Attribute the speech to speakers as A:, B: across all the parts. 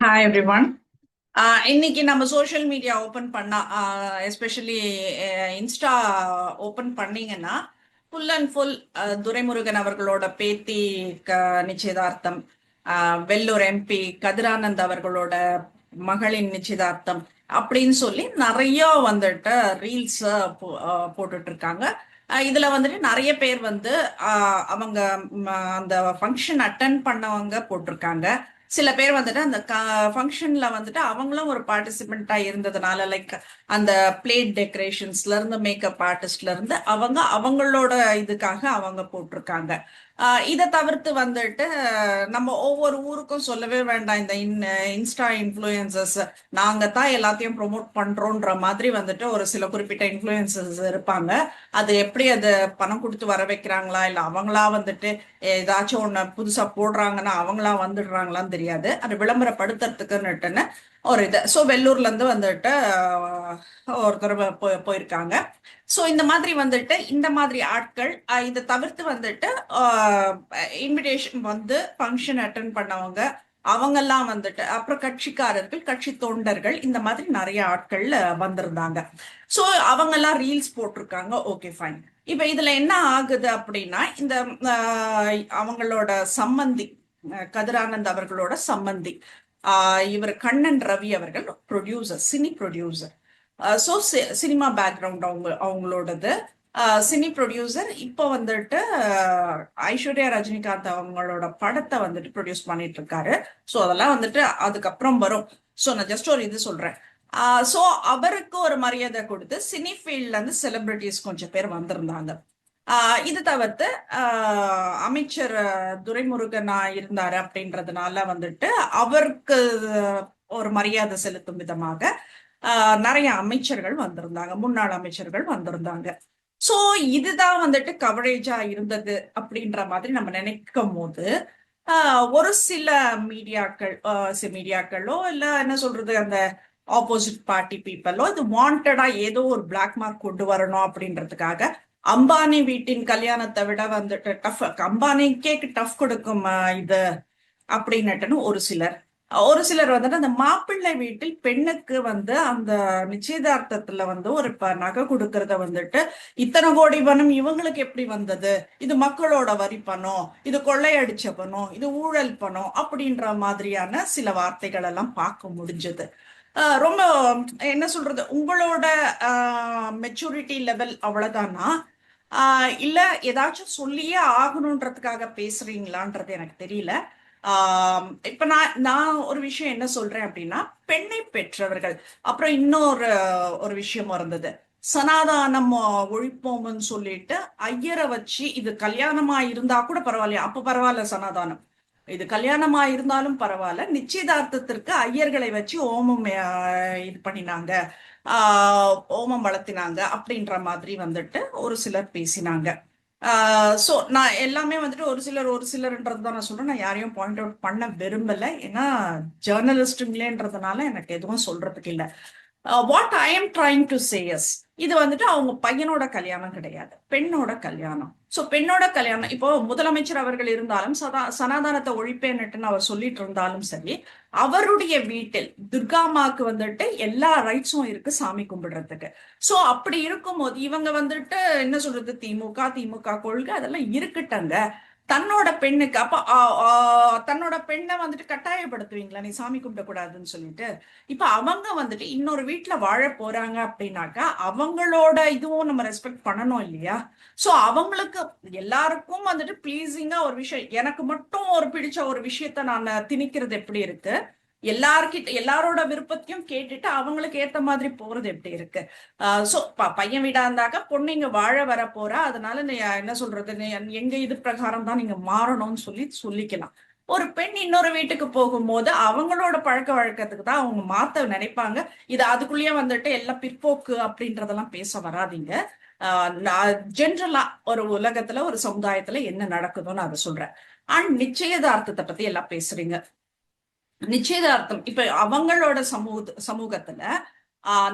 A: Hi everyone. இன்னைக்கு நம்ம social media open பண்ணா, எஸ்பெஷலி இன்ஸ்டா ஓப்பன் பண்ணீங்கன்னா ஃபுல் அண்ட் ஃபுல் துரைமுருகன் அவர்களோட பேத்தி நிச்சயதார்த்தம், வெள்ளூர் எம்பி கதிரானந்த் அவர்களோட மகளின் நிச்சயதார்த்தம் அப்படின்னு சொல்லி நிறைய வந்துட்டு ரீல்ஸ் போட்டுட்டு இருக்காங்க. இதுல வந்துட்டு நிறைய பேர் வந்து அவங்க அந்த ஃபங்க்ஷன் அட்டன் பண்ணவங்க போட்டிருக்காங்க. சில பேர் வந்துட்டு அந்த ஃபங்க்ஷன்ல வந்துட்டு அவங்களும் ஒரு பார்ட்டிசிபெண்டா இருந்ததுனால, லைக் அந்த பிளேட் டெக்கரேஷன்ஸ்ல இருந்து மேக்கப் ஆர்டிஸ்ட்ல இருந்து அவங்களோட இதுக்காக அவங்க போட்டிருக்காங்க. இதை தவிர்த்து வந்துட்டு நம்ம ஒவ்வொரு ஊருக்கும் சொல்லவே வேண்டாம். இந்த இன்ஸ்டா இன்ஃப்ளூயன்சஸ் நாங்க தான் எல்லாத்தையும் ப்ரொமோட் பண்றோன்ற மாதிரி வந்துட்டு ஒரு சில குறிப்பிட்ட இன்ஃப்ளூயன்சஸ் இருப்பாங்க. அது எப்படி அது பணம் கொடுத்து வர வைக்கிறாங்களா இல்ல அவங்களா வந்துட்டு ஏதாச்சும் ஒண்ணு புதுசா போடுறாங்கன்னா அவங்களா வந்துடுறாங்களான்னு தெரியாது. அது விளம்பரப்படுத்துறதுக்குன்னுட்டுன்னு ஒரு இது. ஸோ வெள்ளூர்ல இருந்து வந்துட்டு ஒருத்தர் போயிருக்காங்க. ஸோ இந்த மாதிரி வந்துட்டு இந்த மாதிரி ஆட்கள் இதை தவிர்த்து வந்துட்டு இன்விடேஷன் வந்து ஃபங்க்ஷன் அட்டன் பண்ணவங்க அவங்கெல்லாம் வந்துட்டு, அப்புறம் கட்சிக்காரர்கள் கட்சி தொண்டர்கள் இந்த மாதிரி நிறைய ஆட்கள் வந்திருந்தாங்க. ஸோ அவங்கெல்லாம் ரீல்ஸ் போட்டிருக்காங்க. Okay fine. இப்ப இதுல என்ன ஆகுது அப்படின்னா, இந்த அவங்களோட சம்மந்தி கதிரானந்த் அவர்களோட சம்மந்தி இவர் கண்ணன் ரவி அவர்கள் producer, cine producer. So cinema background அவங்களோடது. சினி ப்ரொடியூசர் இப்போ வந்துட்டு ஐஸ்வர்யா ரஜினிகாந்த் அவங்களோட படத்தை வந்துட்டு ப்ரொடியூஸ் பண்ணிட்டு இருக்காரு. ஸோ அதெல்லாம் வந்துட்டு அதுக்கப்புறம் வரும். ஸோ நான் ஜஸ்ட் ஒரு இது சொல்றேன். ஸோ அவருக்கு ஒரு மரியாதை கொடுத்து சினி ஃபீல்ட்ல இருந்து செலிபிரிட்டிஸ் கொஞ்சம் பேர் வந்திருந்தாங்க. இது தவிர்த்து அமைச்சர் துரைமுருகனா இருந்தாரு அப்படின்றதுனால வந்துட்டு அவருக்கு ஒரு மரியாதை செலுத்தும் விதமாக நிறைய அமைச்சர்கள் வந்திருந்தாங்க, முன்னாள் அமைச்சர்கள் வந்திருந்தாங்க. சோ இதுதான் வந்துட்டு கவரேஜா இருந்தது அப்படின்ற மாதிரி நம்ம நினைக்கும் போது ஒரு சில மீடியாக்களோ இல்ல என்ன சொல்றது, அந்த ஆப்போசிட் பார்ட்டி பீப்புளோ இது வாண்டடா ஏதோ ஒரு பிளாக் மார்க் கொண்டு வரணும் அப்படின்றதுக்காக அம்பானி வீட்டின் கல்யாணத்தை விட வந்துட்டு டஃப், அம்பானிக்கே டஃப் கொடுக்கும் இது அப்படின்னுட்டுன்னு ஒரு சிலர் வந்துட்டு அந்த மாப்பிள்ளை வீட்டில் பெண்ணுக்கு வந்து அந்த நிச்சயதார்த்தத்துல வந்து ஒரு நகை கொடுக்கறத வந்துட்டு இத்தனை கோடி பணம் இவங்களுக்கு எப்படி வந்தது, இது மக்களோட வரி பணம், இது கொள்ளையடிச்ச பணம், இது ஊழல் பணம் அப்படின்ற மாதிரியான சில வார்த்தைகள் எல்லாம் பார்க்க முடிஞ்சது. ரொம்ப என்ன சொல்றது, உங்களோட மெச்சூரிட்டி லெவல் அவ்வளவுதானா இல்ல ஏதாச்சும் சொல்லியே ஆகணுன்றதுக்காக பேசுறீங்களான்றது எனக்கு தெரியல. இப்ப நான் நான் ஒரு விஷயம் என்ன சொல்றேன் அப்படின்னா, பெண்ணை பெற்றவர்கள் அப்புறம் இன்னொரு ஒரு விஷயம் இருந்தது. சனாதானம் ஒழிப்போம்னு சொல்லிட்டு ஐயரை வச்சு, இது கல்யாணமா இருந்தா கூட பரவாயில்லையா, அப்ப பரவாயில்ல சனாதானம், இது கல்யாணமா இருந்தாலும் பரவாயில்ல, நிச்சயதார்த்தத்திற்கு ஐயர்களை வச்சு ஓமம் இது பண்ணினாங்க, ஓமம் வளர்த்தினாங்க அப்படின்ற மாதிரி வந்துட்டு ஒரு சிலர் பேசினாங்க. சோ நான் எல்லாமே வந்துட்டு ஒரு சிலர்ன்றது தான் நான் சொல்றேன். நான் யாரையும் பாயிண்ட் அவுட் பண்ண விரும்பல. ஏன்னா ஜேர்னலிஸ்டுங்களேன்றதுனால எனக்கு எதுவும் சொல்றதுக்கு இல்லை. What I am trying to say, இது வந்துட்டு அவங்க பையனோட கல்யாணம் கிடையாது, பெண்ணோட கல்யாணம். சோ பெண்ணோட கல்யாணம், இப்போ முதலமைச்சர் அவர்கள் இருந்தாலும் சனாதானத்தை ஒழிப்பேன்னுட்டுன்னு அவர் சொல்லிட்டு இருந்தாலும் சரி, அவருடைய வீட்டில் துர்காமாக்கு வந்துட்டு எல்லா ரைட்ஸும் இருக்கு சாமி கும்பிடுறதுக்கு. சோ அப்படி இருக்கும்போது இவங்க வந்துட்டு என்ன சொல்றது, திமுக கொள்கை அதெல்லாம் இருக்கட்டங்க. தன்னோட பெண்ணுக்கு அப்ப தன்னோட பெண்ணை வந்துட்டு கட்டாயப்படுத்துவீங்களா நீ சாமி கும்பிட கூடாதுன்னு சொல்லிட்டு? இப்ப அவங்க வந்துட்டு இன்னொரு வீட்டுல வாழ போறாங்க அப்படின்னாக்கா அவங்களோட இதுவும் நம்ம ரெஸ்பெக்ட் பண்ணணும் இல்லையா? சோ அவங்களுக்கு எல்லாருக்கும் வந்துட்டு ப்ளீசிங்கா ஒரு விஷயம், எனக்கு மட்டும் ஒரு பிடிச்ச ஒரு விஷயத்த நான் திணிக்கிறது எப்படி இருக்கு, எல்லாரோட விருப்பத்தையும் கேட்டுட்டு அவங்களுக்கு ஏத்த மாதிரி போறது எப்படி இருக்கு? சோ பையன் வீடா இருந்தாக்க பொண்ணு இங்க வாழ வர போறா, அதனால நீ என்ன சொல்றது, எங்க இது பிரகாரம் தான் நீங்க மாறணும்னு சொல்லிக்கலாம். ஒரு பெண் இன்னொரு வீட்டுக்கு போகும்போது அவங்களோட பழக்க வழக்கத்துக்கு தான் அவங்க மாத்த நினைப்பாங்க. இது அதுக்குள்ளேயே வந்துட்டு எல்லாம் பிற்போக்கு அப்படின்றதெல்லாம் பேச வராதீங்க. ஜென்ரலா ஒரு உலகத்துல ஒரு சமுதாயத்துல என்ன நடக்குதுன்னு அதை சொல்றேன். அண்ட் நிச்சயதார்த்தத்தை பத்தி எல்லாம் பேசுறீங்க. நிச்சயதார்த்தம் இப்ப அவங்களோட சமூகத்துல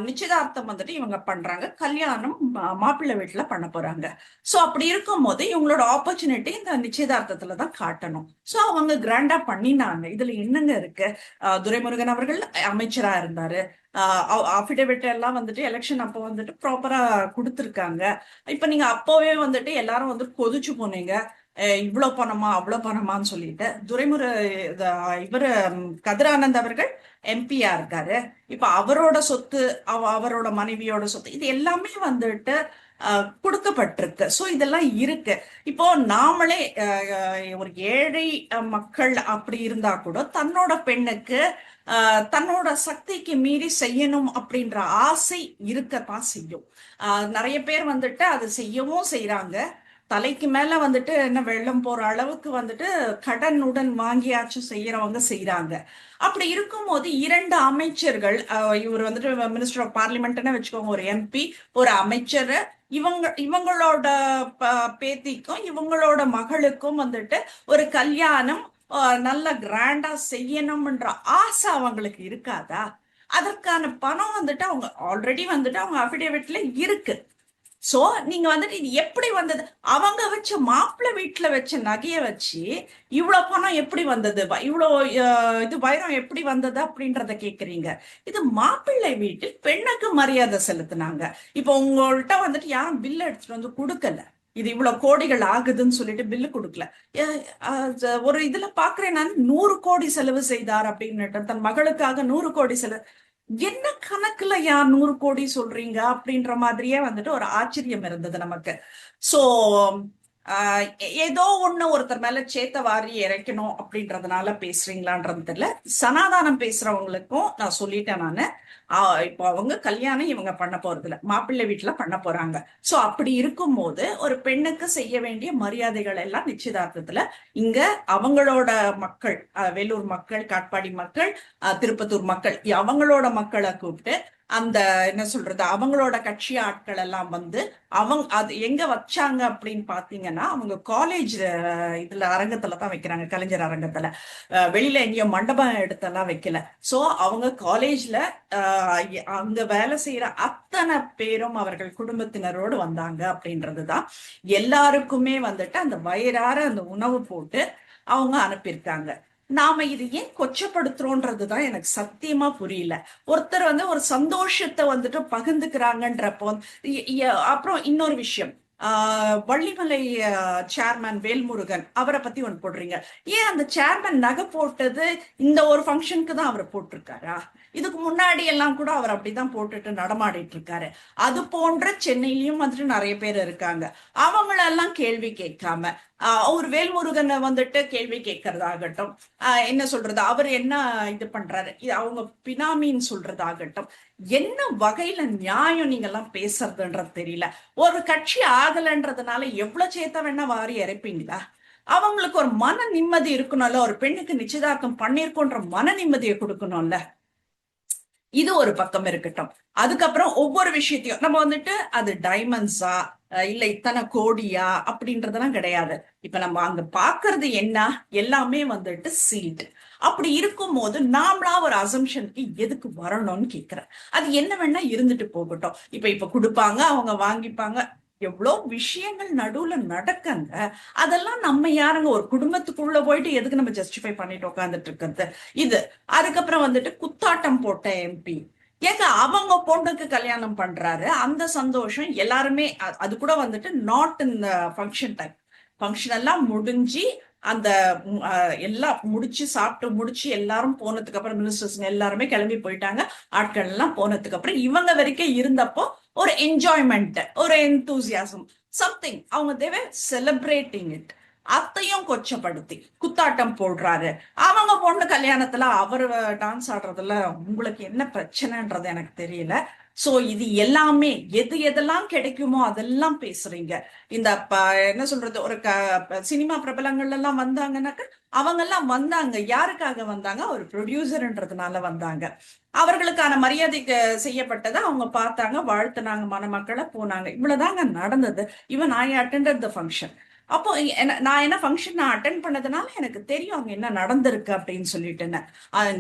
A: நிச்சயதார்த்தம் வந்துட்டு இவங்க பண்றாங்க, கல்யாணம் மாப்பிள்ளை வீட்டுல பண்ண போறாங்க. சோ அப்படி இருக்கும் போது இவங்களோட ஆப்பர்ச்சுனிட்டி இந்த நிச்சயதார்த்தத்துல தான் காட்டணும். சோ அவங்க கிராண்டா பண்ணினாங்க. இதுல என்னங்க இருக்கு? துரைமுருகன் அவர்கள் அமைச்சரா இருந்தாரு. அபிடேவிட் எல்லாம் வந்துட்டு எலெக்ஷன் அப்போ வந்துட்டு ப்ராப்பரா கொடுத்துருக்காங்க. இப்ப நீங்க அப்போவே வந்துட்டு எல்லாரும் வந்து கொதிச்சு போனீங்க, இவ்வளவு பணமா அவ்வளவு பணமான்னு சொல்லிட்டு. இவரு கதிரானந்த் அவர்கள் எம்பியா இருக்காரு. இப்ப அவரோட சொத்து, அவரோட மனைவியோட சொத்து, இது எல்லாமே வந்துட்டு கொடுக்கப்பட்டிருக்கு. சோ இதெல்லாம் இருக்கு. இப்போ நாமளே ஒரு ஏழை மக்கள் அப்படி இருந்தா கூட தன்னோட பெண்ணுக்கு தன்னோட சக்திக்கு மீறி செய்யணும் அப்படின்ற ஆசை இருக்கத்தான் செய்யும். நிறைய பேர் வந்துட்டு அது செய்யவும் செய்யறாங்க. தலைக்கு மேல வந்துட்டு என்ன வெள்ளம் போற அளவுக்கு வந்துட்டு கடனுடன் வாங்கியாச்சும் செய்யறவங்க செய்யறாங்க. அப்படி இருக்கும்போது 2 அமைச்சர்கள், இவர் வந்துட்டு மினிஸ்டர் ஆஃப் பார்லிமெண்ட்னு வச்சுக்கோங்க, ஒரு எம்பி, ஒரு அமைச்சர், இவங்களோட பேத்திக்கும் இவங்களோட மகளுக்கும் வந்துட்டு ஒரு கல்யாணம் நல்ல கிராண்டா செய்யணும்ன்ற ஆசை அவங்களுக்கு இருக்காதா? அதற்கான பணம் வந்துட்டு அவங்க ஆல்ரெடி வந்துட்டு அவங்க அபிடேவிட்ல இருக்கு. சோ நீங்க வந்துட்டு இது எப்படி வந்தது? அவங்க வச்ச மாப்பிள்ளை வீட்டுல வச்ச நகைய வச்சு இவ்வளவு பணம் எப்படி வந்தது, இவ்வளவு இது வைரம் எப்படி வந்தது அப்படின்றத கேக்குறீங்க. இது மாப்பிள்ளை வீட்டில் பெண்ணுக்கு மரியாதை செலுத்தினாங்க. இப்போ உங்கள்கிட்ட வந்துட்டு யாரும் பில் எடுத்துட்டு வந்து கொடுக்கல, இது இவ்வளவு கோடிகள் ஆகுதுன்னு சொல்லிட்டு பில்லு கொடுக்கல. ஒரு இதுல பாக்குறேன் நான், 100 கோடி செலவு செய்தார் அப்படின்னு, தன் மகளுக்காக 100 கோடி செலவு. என்ன கணக்குல 100 கோடி சொல்றீங்க அப்படின்ற மாதிரியே வந்துட்டு ஒரு ஆச்சரியம் இருந்தது நமக்கு. சோ ஏதோ ஒண்ணு ஒருத்தர் மேல சேத்த வாரி இறைக்கணும் அப்படின்றதுனால பேசுறீங்களான்றது தெரியல. சனாதானம் பேசுறவங்களுக்கும் நான் சொல்லிட்டேன் நானு, இப்போ அவங்க கல்யாணம் இவங்க பண்ண போறது இல்ல, மாப்பிள்ளை வீட்டுல பண்ண போறாங்க. சோ அப்படி இருக்கும் போது ஒரு பெண்ணுக்கு செய்ய வேண்டிய மரியாதைகள் எல்லாம் நிச்சயதார்த்தத்துல இங்க அவங்களோட மக்கள், வேலூர் மக்கள், காட்பாடி மக்கள், திருப்பத்தூர் மக்கள், அவங்களோட மக்களை கூப்பிட்டு அந்த என்ன சொல்றது, அவங்களோட கட்சி ஆட்கள் எல்லாம் வந்து அது எங்க வச்சாங்க அப்படின்னு பாத்தீங்கன்னா அவங்க காலேஜ் இதுல அரங்கத்துலதான் வைக்கிறாங்க, கலைஞர் அரங்கத்துல. வெளியில எங்கேயும் மண்டபம் எடுத்தெல்லாம் வைக்கல. சோ அவங்க காலேஜ்ல அங்க வேலை செய்யற அத்தனை பேரும் அவர்கள் குடும்பத்தினரோடு வந்தாங்க அப்படின்றதுதான். எல்லாருக்குமே வந்துட்டு அந்த வயிறார அந்த உணவு போட்டு அவங்க அனுப்பியிருக்காங்க. நாம இது ஏன் கொச்சப்படுத்துறோன்றதுதான் எனக்கு சத்தியமா புரியல. ஒருத்தர் வந்து ஒரு சந்தோஷத்தை வந்துட்டு பகிர்ந்துக்கிறாங்கன்றப்போ. அப்புறம் இன்னொரு விஷயம், வள்ளிமலை சேர்மன் வேல்முருகன் அவரை பத்தி ஒன்று போடுறீங்க. ஏன் அந்த சேர்மன் நகை போட்டது இந்த ஒரு ஃபங்க்ஷனுக்கு தான் அவர் போட்டிருக்காரா? இதுக்கு முன்னாடி எல்லாம் கூட அவர் அப்படிதான் போட்டுட்டு நடமாடிட்டு இருக்காரு. அது போன்ற சென்னையிலயும் வந்துட்டு நிறைய பேர் இருக்காங்க. அவங்களெல்லாம் கேள்வி கேட்காம ஒரு வேல்முருகனை வந்துட்டு கேள்வி கேட்கறதாகட்டும், என்ன சொல்றது, அவர் என்ன இது பண்றாரு, அவங்க பினாமின்னு சொல்றதாகட்டும், என்ன வகையில நியாயம் நீங்க எல்லாம் பேசுறதுன்றது தெரியல. ஒரு கட்சி ஆகலன்றதுனால எவ்வளவு சேத்த வேணா வாரி இறைப்பீங்களா? அவங்களுக்கு ஒரு மன நிம்மதி இருக்கணும்ல, ஒரு பெண்ணுக்கு நிச்சயதார்த்தம் பண்ணிருக்கோன்ற மன நிம்மதியை கொடுக்கணும்ல. இது ஒரு பக்கம் இருக்கட்டும். அதுக்கப்புறம் ஒவ்வொரு விஷயத்தையும் நம்ம வந்துட்டு அது டைமண்ட்ஸா இல்ல இத்தனை கோடியா அப்படின்றதெல்லாம் கிடையாது. இப்ப நம்ம அங்க பாக்குறது என்ன, எல்லாமே வந்துட்டு சீல்டு. அப்படி இருக்கும் போது நாமளா ஒரு அசம்ஷனுக்கு எதுக்கு வரணும்னு கேக்குறேன். அது என்ன வேணா இருந்துட்டு போகட்டும். இப்ப கொடுப்பாங்க, அவங்க வாங்கிப்பாங்க, எவ்வளோ விஷயங்கள் நடுவுல நடக்கங்க. அதெல்லாம் நம்ம யாருங்க ஒரு குடும்பத்துக்குள்ள போயிட்டு எதுக்கு நம்ம ஜஸ்டிஃபை பண்ணிட்டு உட்காந்துட்டு இருக்கிறது இது. அதுக்கப்புறம் வந்துட்டு குத்தாட்டம் போட்ட எம்பி, ஏங்க அவங்க பொண்ணுக்கு கல்யாணம் பண்றாரு, அந்த சந்தோஷம் எல்லாருமே. அது கூட வந்துட்டு நாட் இந்த ஃபங்க்ஷன் டைம், ஃபங்க்ஷன் எல்லாம் முடிஞ்சு அந்த எல்லாம் முடிச்சு சாப்பிட்டு முடிச்சு எல்லாரும் போனதுக்கு அப்புறம், மினிஸ்டர்ஸ் எல்லாருமே கிளம்பி போயிட்டாங்க, ஆட்கள் எல்லாம் போனதுக்கு அப்புறம் இவங்க வரைக்கும் இருந்தப்போ ஒரு என்ஜாய்மெண்ட், ஒரு என்தூசியாசம், சம்திங் அவங்க தேவை செலிப்ரேட்டிங் இட். அத்தையும் கொச்சப்படுத்தி குத்தாட்டம் போடுறாரு. அவங்க பொண்ணு கல்யாணத்துல அவரு டான்ஸ் ஆடுறதுல உங்களுக்கு என்ன பிரச்சனைன்றது எனக்கு தெரியல. சோ இது எல்லாமே எதெல்லாம் கிடைக்குமோ அதெல்லாம் பேசுறீங்க. இந்த என்ன சொல்றது, ஒரு சினிமா பிரபலங்கள் எல்லாம் வந்தாங்கன்னாக்க அவங்க எல்லாம் வந்தாங்க, யாருக்காக வந்தாங்க? ஒரு ப்ரொடியூசர்ன்றதுனால வந்தாங்க. அவர்களுக்கான மரியாதைக்கு செய்யப்பட்டதை அவங்க பார்த்தாங்க, வாழ்த்துனாங்க, மணமக்களை போனாங்க, இவ்வளவுதாங்க நடந்தது. Even I attended the function. அப்போ நான் என்ன ஃபங்க்ஷன் நான் அட்டன் பண்ணதுனால எனக்கு தெரியும் அங்க என்ன நடந்திருக்கு அப்படின்னு சொல்லிட்டுன்னு.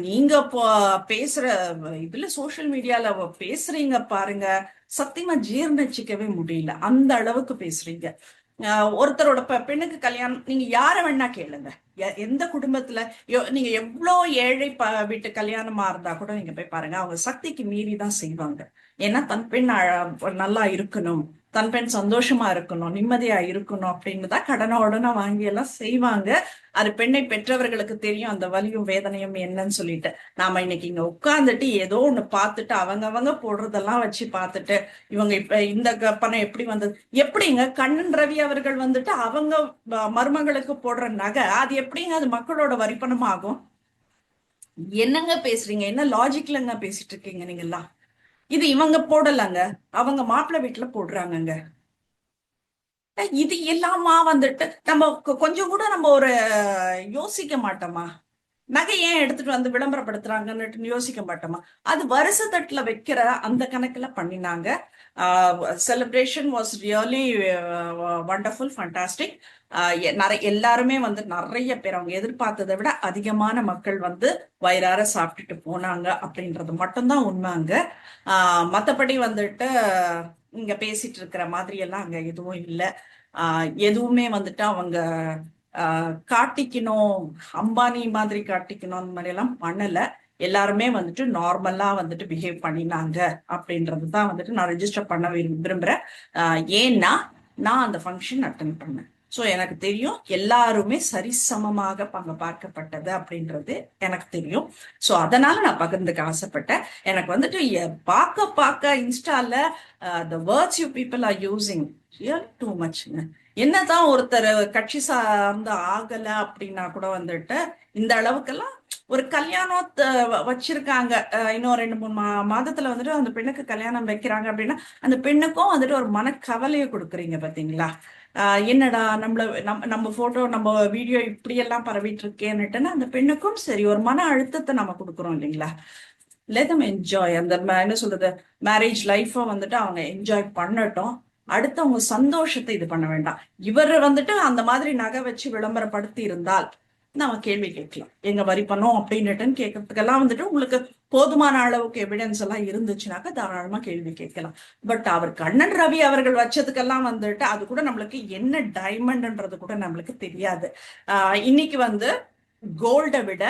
A: நீங்க இப்போ பேசுற இதுல சோசியல் மீடியால பேசுறீங்க பாருங்க, சத்தியமா ஜீர்ணிச்சிக்கவே முடியல, அந்த அளவுக்கு பேசுறீங்க. ஒருத்தரோட பெண்ணுக்கு கல்யாணம், நீங்க யார வேணா கேளுங்க, எந்த குடும்பத்துல நீங்க எவ்வளோ ஏழை வீட்டு கல்யாணமா இருந்தா கூட நீங்க போய் பாருங்க, அவங்க சக்திக்கு மீறி தான் செய்வாங்க. ஏன்னா தன் பெண் நல்லா இருக்கணும், தன் பெண் சந்தோஷமா இருக்கணும், நிம்மதியா இருக்கணும் அப்படின்னு தான் கடனை உடனே வாங்கி எல்லாம் செய்வாங்க. அது பெண்ணை பெற்றவர்களுக்கு தெரியும் அந்த வலியும் வேதனையும் என்னன்னு சொல்லிட்டு. நாம இன்னைக்கு இங்க உட்கார்ந்துட்டு ஏதோ ஒண்ணு பார்த்துட்டு அவங்க போடுறதெல்லாம் வச்சு பார்த்துட்டு இவங்க இப்ப இந்த பணம் எப்படி வந்தது, எப்படிங்க கண்ணன் ரவி அவர்கள் வந்துட்டு அவங்க மருமகளுக்கு போடுற நகை அது எப்படிங்க அது மக்களோட வரிப்பணம் ஆகும்? என்னங்க பேசுறீங்க? என்ன லாஜிக்லங்க பேசிட்டு இருக்கீங்க நீங்க எல்லாம்? இது இவங்க போடலங்க, அவங்க மாப்பிள்ளை வீட்டுல போடுறாங்கங்க. இது எல்லாமா வந்துட்டு நம்ம கொஞ்சம் கூட நம்ம ஒரு யோசிக்க மாட்டோமா? நகை ஏன் எடுத்துட்டு வந்து விளம்பரப்படுத்துறாங்கன்னு யோசிக்க மாட்டோமா? அது வருஷத்தட்டுல வைக்கிற அந்த கணக்குல பண்ணினாங்க. Celebration was really wonderful, fantastic. எல்லாருமே வந்து நிறைய பேர் அவங்க எதிர்பார்த்ததை விட அதிகமான மக்கள் வந்து வயிறார சாப்பிட்டுட்டு போனாங்க அப்படின்றது மட்டும்தான் உண்மைங்க. மற்றபடி வந்துட்டு இங்க பேசிட்டு இருக்கிற மாதிரி எல்லாம் அங்க எதுவும் இல்லை. எதுவுமே வந்துட்டு அவங்க காட்டிக்கணும், அம்பானி மாதிரி காட்டிக்கணும் அந்த மாதிரி எல்லாம் பண்ணல. எல்லாருமே வந்துட்டு நார்மலா வந்துட்டு பிஹேவ் பண்ணினாங்க அப்படின்றது தான் வந்துட்டு நான் ரெஜிஸ்டர் பண்ண விரும்புறேன். ஏன்னா நான் அந்த ஃபங்க்ஷன் அட்டன் பண்ணேன். ஸோ எனக்கு தெரியும் எல்லாருமே சரிசமமாக பங்கு பார்க்கப்பட்டது அப்படின்றது எனக்கு தெரியும். ஸோ அதனால நான் பகிர்ந்துக்க ஆசைப்பட்டேன். எனக்கு வந்துட்டு பார்க்க இன்ஸ்டால the words you people are using real too மச்ங்க. என்னதான் ஒருத்தர் கட்சி சார்ந்த ஆகல அப்படின்னா கூட வந்துட்டு இந்த அளவுக்கெல்லாம் ஒரு கல்யாணத்தை வச்சிருக்காங்க, இன்னும் 2-3 மாதத்துல வந்துட்டு அந்த பெண்ணுக்கு கல்யாணம் வைக்கிறாங்க அப்படின்னா அந்த பெண்ணுக்கும் வந்துட்டு ஒரு மனக்கவலையை கொடுக்குறீங்க பாத்தீங்களா? என்னடா நம்ம போட்டோ நம்ம வீடியோ இப்படி எல்லாம் பரவிட்டு இருக்கேன்னுட்டுன்னு அந்த பெண்ணுக்கும் சரி ஒரு மன அழுத்தத்தை நம்ம கொடுக்குறோம் இல்லைங்களா? Let them enjoy. அந்த என்ன சொல்றது, மேரேஜ் லைஃபை வந்துட்டு அவங்க என்ஜாய் பண்ணட்டும். அடுத்து அவங்க சந்தோஷத்தை இது பண்ண வேண்டாம். இவர் வந்துட்டு அந்த மாதிரி நகை வச்சு விளம்பரப்படுத்தி இருந்தால் நம்ம கேள்வி கேட்கலாம், எங்க வரி பண்ணோம் அப்படின்னுட்டுன்னு கேட்கறதுக்கெல்லாம் வந்துட்டு உங்களுக்கு போதுமான அளவுக்கு எவிடன்ஸ் எல்லாம் இருந்துச்சுனாக்கா தாராளமா கேள்வி கேட்கலாம். பட் அவர் கண்ணன் ரவி அவர்கள் வச்சதுக்கெல்லாம் வந்துட்டு அது கூட நம்மளுக்கு என்ன டைமண்ட்ன்றது கூட நம்மளுக்கு தெரியாது. இன்னைக்கு வந்து கோல்டை விட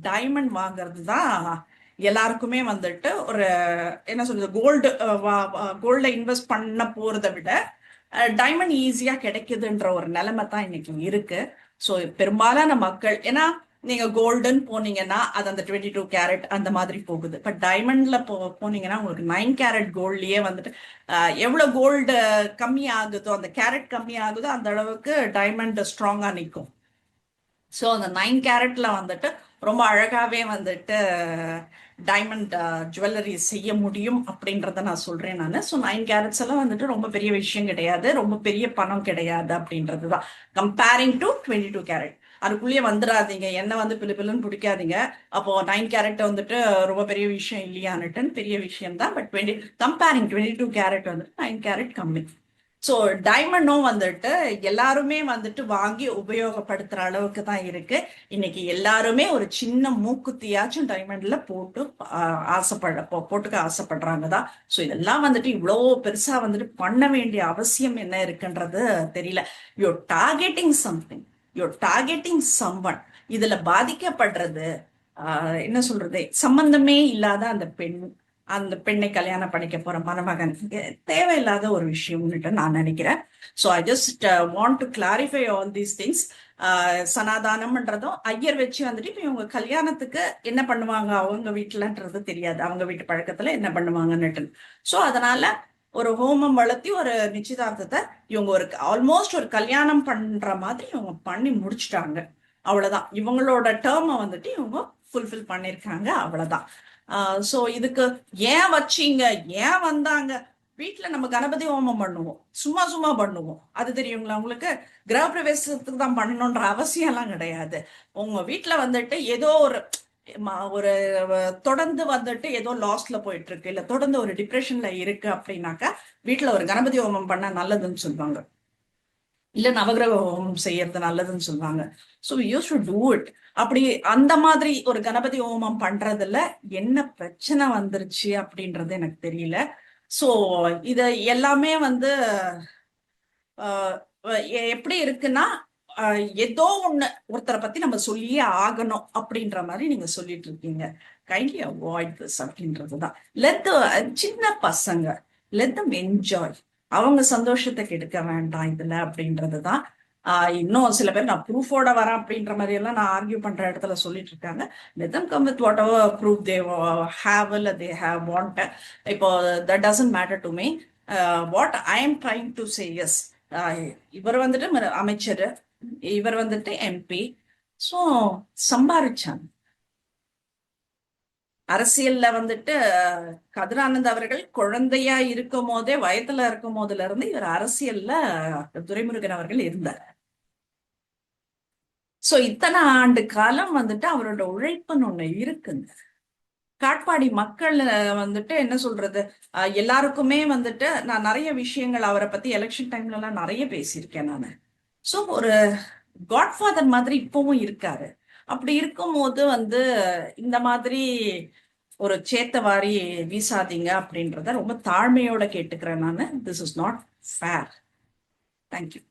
A: டைமண்ட் வாங்குறது தான் எல்லாருக்குமே வந்துட்டு ஒரு என்ன சொல்றது, கோல்ட இன்வெஸ்ட் பண்ண போறதை விட டைமண்ட் ஈஸியா கிடைக்குதுன்ற ஒரு நிலைமை தான் இன்னைக்கு இருக்கு. ஸோ பெரும்பாலான மக்கள், ஏன்னா நீங்க கோல்டன் போனீங்கன்னா அது அந்த 22 கேரட் அந்த மாதிரி போகுது. பட் டைமண்ட்ல போனீங்கன்னா உங்களுக்கு 9 கேரட் கோல்ட்லயே வந்துட்டு எவ்வளவு கோல்டு கம்மி ஆகுதோ, அந்த கேரட் கம்மி ஆகுதோ அந்த அளவுக்கு டைமண்ட் ஸ்ட்ராங்கா நிற்கும். ஸோ அந்த 9 கேரட்ல வந்துட்டு ரொம்ப அழகாவே வந்துட்டு டைமண்ட் ஜுவல்லரி செய்ய முடியும் அப்படின்றத நான் சொல்றேன் நான். ஸோ 9 கேரட்ஸ் எல்லாம் வந்துட்டு ரொம்ப பெரிய விஷயம் கிடையாது, ரொம்ப பெரிய பணம் கிடையாது அப்படின்றது தான் கம்பேரிங் டு 22 கேரட். அதுக்குள்ளேயே வந்துடாதீங்க, என்ன வந்து பிள்ளைன்னு பிடிக்காதீங்க. அப்போ 9 கேரட் வந்துட்டு ரொம்ப பெரிய விஷயம் இல்லையான்னுட்டுன்னு பெரிய விஷயம் தான். பட் கம்பேரிங் 22 கேரட் வந்துட்டு 9 கேரட் கம்மி. ஸோ டைமண்டும் வந்துட்டு எல்லாருமே வந்துட்டு வாங்கி உபயோகப்படுத்துற அளவுக்கு தான் இருக்கு. இன்னைக்கு எல்லாருமே ஒரு சின்ன மூக்குத்தியாச்சும் டைமண்ட்ல போட்டுக்க ஆசைப்படுறாங்க தான். ஸோ இதெல்லாம் வந்துட்டு இவ்வளோ பெருசா வந்துட்டு பண்ண வேண்டிய அவசியம் என்ன இருக்குன்றது தெரியல. Your targeting something, your targeting someone. இதுல பாதிக்கப்படுறது என்ன சொல்றது, சம்பந்தமே இல்லாத அந்த பெண்ணை கல்யாணம் பண்ணிக்க போற மணமகனுக்கு தேவையில்லாத ஒரு விஷயம்னுட்டு நான் நினைக்கிறேன். So I just want to clarify all these things. சனாதானம்ன்றதும் ஐயர் வச்சு வந்துட்டு இப்ப இவங்க கல்யாணத்துக்கு என்ன பண்ணுவாங்க அவங்க வீட்டுலன்றது தெரியாது, அவங்க வீட்டு பழக்கத்துல என்ன பண்ணுவாங்கன்னுட்டு. ஸோ அதனால ஒரு ஹோமம் வளர்த்தி ஒரு நிச்சயதார்த்தத்தை இவங்க ஆல்மோஸ்ட் ஒரு கல்யாணம் பண்ற மாதிரி இவங்க பண்ணி முடிச்சுட்டாங்க. அவ்வளவுதான், இவங்களோட டேர்மை வந்துட்டு இவங்க ஃபுல்ஃபில் பண்ணிருக்காங்க, அவ்வளவுதான். சோ இதுக்கு ஏன் வச்சீங்க, ஏன் வந்தாங்க? வீட்டுல நம்ம கணபதி ஹோமம் பண்ணுவோம், சும்மா சும்மா பண்ணுவோம், அது தெரியுங்களா உங்களுக்கு? கிரக பிரவேசத்துக்கு தான் பண்ணணுன்ற அவசியம் எல்லாம் கிடையாது. உங்க வீட்டுல வந்துட்டு ஏதோ ஒரு தொடர்ந்து வந்துட்டு ஏதோ லாஸ்ட்ல போயிட்டு இருக்கு, இல்ல தொடர்ந்து ஒரு டிப்ரெஷன்ல இருக்கு அப்படின்னாக்கா வீட்டுல ஒரு கணபதி ஹோமம் பண்ணா நல்லதுன்னு சொல்லுவாங்க. இல்ல நவகிரக ஹோமம் செய்யறது நல்லதுன்னு சொல்லுவாங்க. So use to do it. அப்படி அந்த மாதிரி ஒரு கணபதி ஹோமம் பண்றதுல என்ன பிரச்சனை வந்துருச்சு அப்படின்றது எனக்கு தெரியல. ஸோ இத எல்லாமே வந்து ஆஹ் எப்படி இருக்குன்னா, ஏதோ ஒண்ணு ஒருத்தரை பத்தி நம்ம சொல்லியே ஆகணும் அப்படின்ற மாதிரி நீங்க சொல்லிட்டு இருக்கீங்க. கைண்ட்லி அவாய்ட் திஸ் அப்படின்றதுதான். லெட் சின்ன பசங்க, லெட் தம் என்ஜாய். அவங்க சந்தோஷத்தை கெடுக்க வேண்டாம் இதுல அப்படின்றதுதான். இன்னும் சில பேர் நான் ப்ரூஃபோட வரேன் அப்படின்ற மாதிரி எல்லாம் நான் ஆர்கியூ பண்ற இடத்துல சொல்லிட்டு இருக்காங்க. let them come with whatever proof they have இல்ல they have want. இப்போ that doesn't matter to me. What I am trying to say is, இவர் வந்துட்டு அமைச்சர், இவர் வந்துட்டு எம்பி. ஸோ சம்பாரிச்சாங்க. அரசியல்ல வந்துட்டு கதிரானந்த் அவர்கள் குழந்தையா இருக்கும் போதே, வயத்துல இருக்கும் போதுல இருந்து இவர் அரசியல்ல துரைமுருகன் அவர்கள் இருந்தார். சோ இத்தனை ஆண்டு காலம் வந்துட்டு அவரோட உழைப்புன்னு ஒண்ணு இருக்குங்க. காட்பாடி மக்கள் வந்துட்டு என்ன சொல்றது, எல்லாருக்குமே வந்துட்டு நான் நிறைய விஷயங்கள் அவரை பத்தி எலெக்ஷன் டைம்ல எல்லாம் நிறைய பேசியிருக்கேன் நானு. சோ ஒரு காட்ஃபாதர் மாதிரி இப்பவும் இருக்காரு. அப்படி இருக்கும் போது வந்து இந்த மாதிரி ஒரு சேத்த வாரி வீசாதீங்க அப்படின்றத ரொம்ப தாழ்மையோட கேட்டுக்கிறேன் நானு. This is not fair. Thank you.